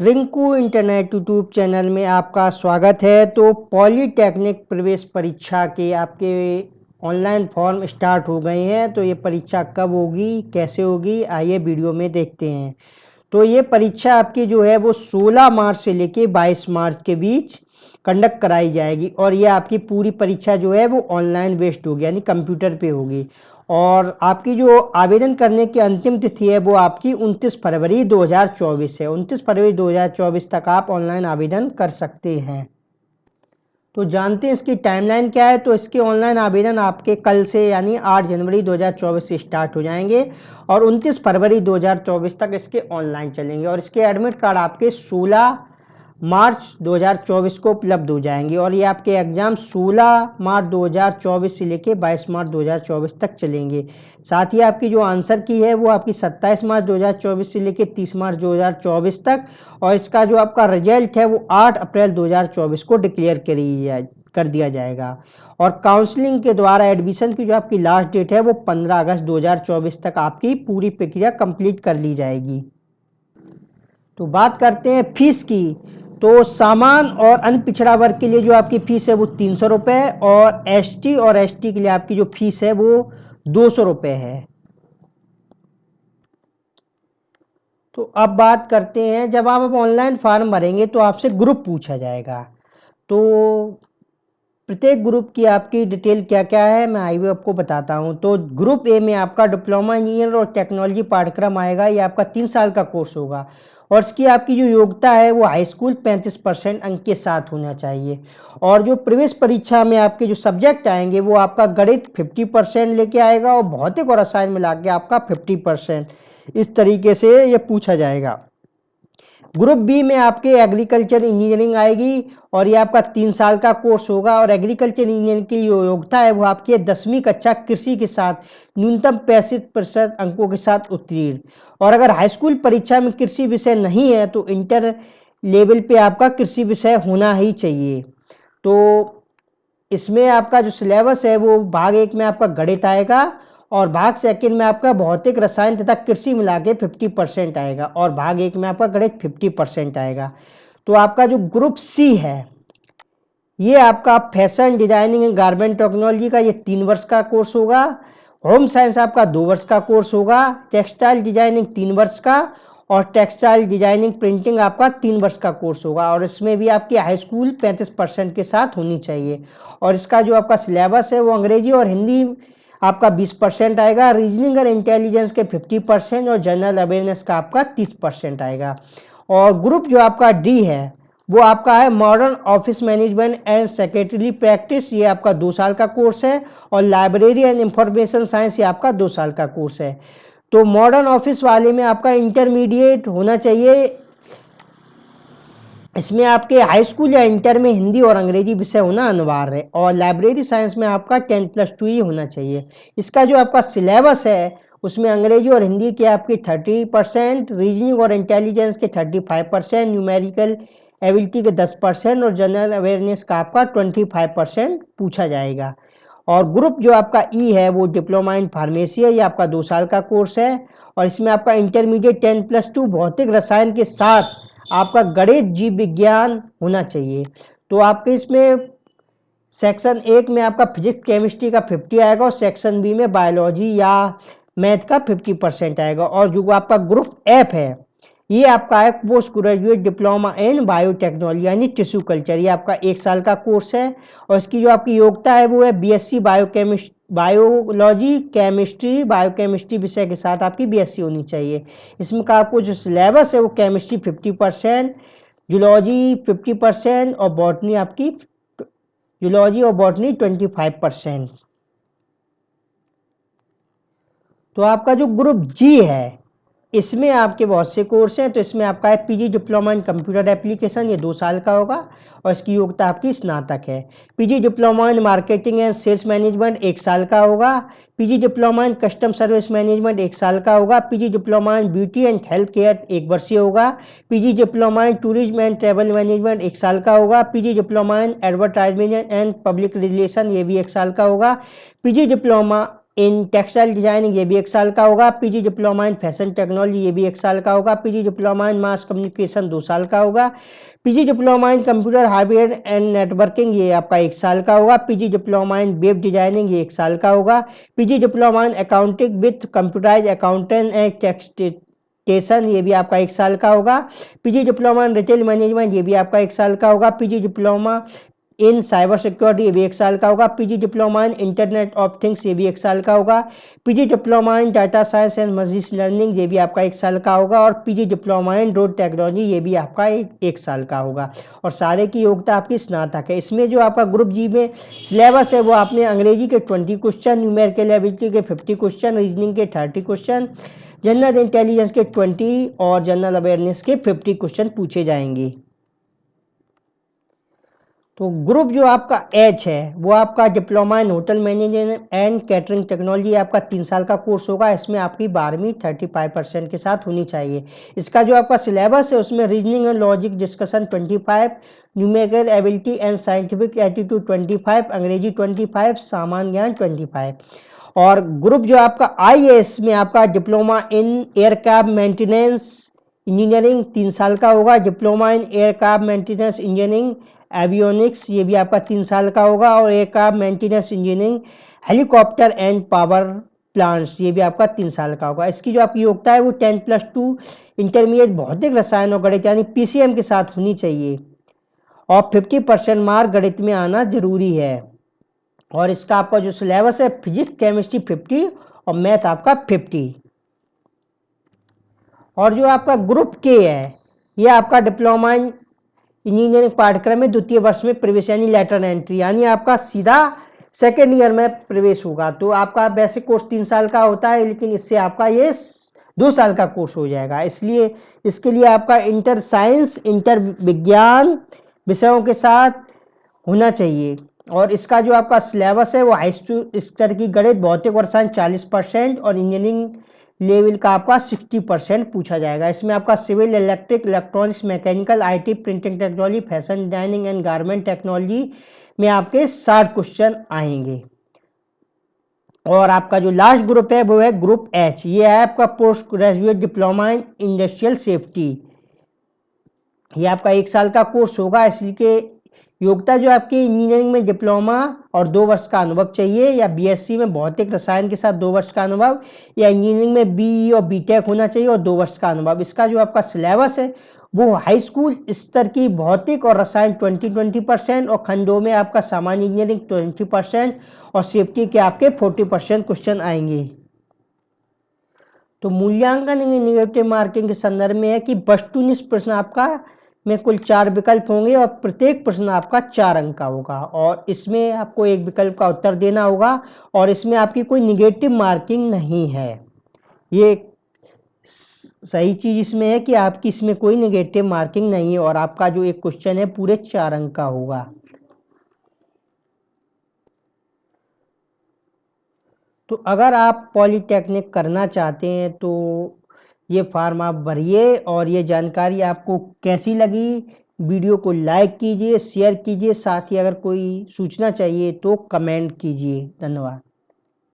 Rinku internet YouTube channel में आपका स्वागत है। तो पॉलीटेक्निक प्रवेश परीक्षा के आपके ऑनलाइन फॉर्म स्टार्ट हो गए हैं। तो ये परीक्षा कब होगी, कैसे होगी, आइए वीडियो में देखते हैं। तो ये परीक्षा आपकी जो है वो 16 मार्च से लेके 22 मार्च के बीच कंडक्ट कराई जाएगी और ये आपकी पूरी परीक्षा जो है वो ऑनलाइन बेस्ड होगी, यानी कंप्यूटर पे होगी। और आपकी जो आवेदन करने की अंतिम तिथि है वो आपकी 29 फरवरी 2024 है। 29 फरवरी 2024 तक आप ऑनलाइन आवेदन कर सकते हैं। तो जानते हैं इसकी टाइमलाइन क्या है। तो इसके ऑनलाइन आवेदन आपके कल से यानी 8 जनवरी 2024 से स्टार्ट हो जाएंगे और 29 फरवरी 2024 तक इसके ऑनलाइन चलेंगे और इसके एडमिट कार्ड आपके 16 मार्च 2024 को उपलब्ध हो जाएंगे और ये आपके एग्ज़ाम 16 मार्च 2024 से लेके 22 मार्च 2024 तक चलेंगे। साथ ही आपकी जो आंसर की है वो आपकी 27 मार्च 2024 से लेके 30 मार्च 2024 तक और इसका जो आपका रिजल्ट है वो 8 अप्रैल 2024 को डिक्लेयर कर दिया जाएगा। और काउंसलिंग के द्वारा एडमिशन की जो आपकी लास्ट डेट है वो 15 अगस्त 2024 तक आपकी पूरी प्रक्रिया कंप्लीट कर ली जाएगी। तो बात करते हैं फीस की। तो सामान्य और अन्य पिछड़ा वर्ग के लिए जो आपकी फीस है वो 300 रुपये और एसटी और एसटी के लिए आपकी जो फीस है वो 200 रुपये है। तो अब बात करते हैं, जब आप ऑनलाइन फॉर्म भरेंगे तो आपसे ग्रुप पूछा जाएगा। तो प्रत्येक ग्रुप की आपकी डिटेल क्या क्या है मैं आइए आपको बताता हूं। तो ग्रुप ए में आपका डिप्लोमा इंजीनियर और टेक्नोलॉजी पाठ्यक्रम आएगा। ये आपका 3 साल का कोर्स होगा और इसकी आपकी जो योग्यता है वो हाई स्कूल 35% अंक के साथ होना चाहिए। और जो प्रवेश परीक्षा में आपके जो सब्जेक्ट आएंगे वो आपका गणित 50% लेके आएगा और भौतिक और रसायन मिला के आपका 50%। इस तरीके से ये पूछा जाएगा। ग्रुप बी में आपके एग्रीकल्चर इंजीनियरिंग आएगी और ये आपका 3 साल का कोर्स होगा और एग्रीकल्चर इंजीनियरिंग की जो योग्यता है वो आपकी 10वीं कक्षा कृषि के साथ न्यूनतम 65% अंकों के साथ उत्तीर्ण। और अगर हाई स्कूल परीक्षा में कृषि विषय नहीं है तो इंटर लेवल पे आपका कृषि विषय होना ही चाहिए। तो इसमें आपका जो सिलेबस है वो भाग 1 में आपका गणित आएगा और भाग 2 में आपका भौतिक रसायन तथा कृषि मिला के 50% आएगा और भाग 1 में आपका गणित 50% आएगा। तो आपका जो ग्रुप सी है ये आपका fashion designing and garment technology का ये 3 वर्ष का कोर्स होगा। होम साइंस आपका 2 वर्ष का कोर्स होगा। टेक्सटाइल डिजाइनिंग 3 वर्ष का और टेक्सटाइल डिजाइनिंग प्रिंटिंग आपका 3 वर्ष का कोर्स होगा और इसमें भी आपकी हाई स्कूल 35% के साथ होनी चाहिए। और इसका जो आपका सिलेबस है वो अंग्रेजी और हिंदी आपका 20% आएगा, रीजनिंग और इंटेलिजेंस के 50% और जनरल अवेयरनेस का आपका 30% आएगा। और ग्रुप जो आपका डी है वो आपका है modern office management and secretary practice. ये आपका 2 साल का कोर्स है और लाइब्रेरी एंड इंफॉर्मेशन साइंस ये आपका 2 साल का कोर्स है। तो मॉडर्न ऑफिस वाले में आपका इंटरमीडिएट होना चाहिए। इसमें आपके हाई स्कूल या इंटर में हिंदी और अंग्रेजी विषय होना अनिवार्य है और लाइब्रेरी साइंस में आपका 10+2 ही होना चाहिए। इसका जो आपका सिलेबस है उसमें अंग्रेजी और हिंदी के आपके 30%, रीजनिंग और इंटेलिजेंस के 35%, न्यूमेरिकल एबिलिटी के 10% और जनरल अवेयरनेस का आपका 25% पूछा जाएगा। और ग्रुप जो आपका ई है वो डिप्लोमा इन फार्मेसी है। ये आपका 2 साल का कोर्स है और इसमें आपका इंटरमीडिएट 10+2 भौतिक रसायन के साथ आपका गणित जीव विज्ञान होना चाहिए। तो आपके इसमें सेक्शन 1 में आपका फिजिक्स केमिस्ट्री का 50 आएगा और सेक्शन बी में बायोलॉजी या मैथ का 50% आएगा। और जो आपका ग्रुप एफ है ये आपका है post graduate diploma in biotechnology यानी टिश्यू कल्चर। ये आपका 1 साल का कोर्स है और इसकी जो आपकी योग्यता है वो है बीएससी बायोलॉजी केमिस्ट्री बायोकेमिस्ट्री विषय के साथ आपकी बीएससी होनी चाहिए। इसमें का आपको जो सिलेबस है वो केमिस्ट्री 50%, जूलॉजी 50% और बॉटनी आपकी जूलॉजी और बॉटनी 25%। तो आपका जो ग्रुप जी है इसमें आपके बहुत से कोर्स हैं। तो इसमें आपका है PG diploma in computer application, ये 2 साल का होगा और इसकी योग्यता आपकी स्नातक है। PG diploma in marketing and sales management 1 साल का होगा। PG diploma in custom service management 1 साल का होगा। PG diploma in beauty and health care 1 वर्षीय होगा। PG diploma in tourism and travel management 1 साल का होगा। PG diploma in advertisement and public relation ये भी 1 साल का होगा। PG diploma in textile designing ये भी 1 साल का होगा। PG diploma in fashion technology ये भी 1 साल का होगा। PG diploma in mass communication 2 साल का होगा। PG diploma in computer hardware and networking ये आपका 1 साल का होगा। PG diploma in web designing ये 1 साल का होगा। PG diploma in accounting with computerize accountant and taxation ये भी आपका 1 साल का होगा। PG diploma in retail management ये भी आपका 1 साल का होगा। पीजी डिप्लोमा इन साइबर सिक्योरिटी ये भी 1 साल का होगा। PG diploma in internet of things ये भी 1 साल का होगा। PG diploma in data science and machine learning ये भी आपका 1 साल का होगा। और पीजी डिप्लोमा इन रोड टेक्नोलॉजी ये भी आपका 1 साल का होगा। और सारे की योग्यता आपकी स्नातक है। इसमें जो आपका ग्रुप जी में सिलेबस है वो आपने अंग्रेजी के 20 क्वेश्चन, न्यूमेरिकल एबिलिटी के 50 क्वेश्चन, रीजनिंग के 30 क्वेश्चन, जनरल इंटेलिजेंस के 20 और जनरल अवेयरनेस के 50 क्वेश्चन पूछे जाएंगे। तो ग्रुप जो आपका एच है वो आपका diploma in hotel management and catering technology आपका 3 साल का कोर्स होगा। इसमें आपकी 12वीं 35% के साथ होनी चाहिए। इसका जो आपका सिलेबस है उसमें reasoning and logic discussion 25, numerical ability and scientific attitude 25, अंग्रेजी 25, सामान्य ज्ञान 25। और ग्रुप जो आपका IAS में आपका diploma in aircraft maintenance engineering 3 साल का होगा। Diploma in aircraft maintenance engineering avionics ये भी आपका 3 साल का होगा। और aircraft maintenance engineering helicopter and power plants ये भी आपका 3 साल का होगा। इसकी जो आपकी योग्यता है वो 10+2 इंटरमीडिएट भौतिक रसायन और गणित यानी PCM के साथ होनी चाहिए। और 50% मार्क गणित में आना जरूरी है। और इसका आपका जो सिलेबस है फिजिक्स केमिस्ट्री 50 और मैथ आपका 50। और जो आपका ग्रुप के है ये आपका डिप्लोमा इन इंजीनियरिंग पाठ्यक्रम में द्वितीय वर्ष में प्रवेश यानी लेटर एंट्री यानी आपका सीधा सेकेंड ईयर में प्रवेश होगा। तो आपका बेसिक कोर्स 3 साल का होता है लेकिन इससे आपका ये 2 साल का कोर्स हो जाएगा। इसलिए इसके लिए आपका इंटर साइंस इंटर विज्ञान विषयों के साथ होना चाहिए। और इसका जो आपका सिलेबस है वो हाई स्तर की गणित भौतिक और रसायन 40% और इंजीनियरिंग लेवल का आपका 60% पूछा जाएगा। इसमें आपका civil, electric, electronics, mechanical, IT, printing technology, fashion designing and garment technology में आपके 60 क्वेश्चन आएंगे। और आपका जो लास्ट ग्रुप है वो है ग्रुप H। ये है आपका post graduate diploma in industrial safety. ये आपका 1 साल का कोर्स होगा। इसलिए योग्यता जो आपकी इंजीनियरिंग में डिप्लोमा और 2 वर्ष का अनुभव चाहिए, या BSc में भौतिक रसायन के साथ 2 वर्ष का अनुभव, या इंजीनियरिंग में BE और BTech होना चाहिए और 2 वर्ष का अनुभव। इसका जो आपका सिलेबस है वो हाई स्कूल स्तर की भौतिक और रसायन 20% और खंडों में आपका सामान्य इंजीनियरिंग 20% और सेफ्टी के आपके 40% क्वेश्चन आएंगे। तो मूल्यांकन निगेटिव मार्किंग के संदर्भ में है कि वस्तुनिष्ठ प्रश्न आपका में कुल 4 विकल्प होंगे और प्रत्येक प्रश्न आपका 4 अंक का होगा। और इसमें आपको एक विकल्प का उत्तर देना होगा और इसमें आपकी कोई निगेटिव मार्किंग नहीं है। ये सही चीज इसमें है कि आपकी इसमें कोई निगेटिव मार्किंग नहीं है और आपका जो एक क्वेश्चन है पूरे 4 अंक का होगा। तो अगर आप पॉलीटेक्निक करना चाहते हैं तो ये फॉर्म आप भरिए। और ये जानकारी आपको कैसी लगी वीडियो को लाइक कीजिए, शेयर कीजिए, साथ ही अगर कोई सूचना चाहिए तो कमेंट कीजिए। धन्यवाद।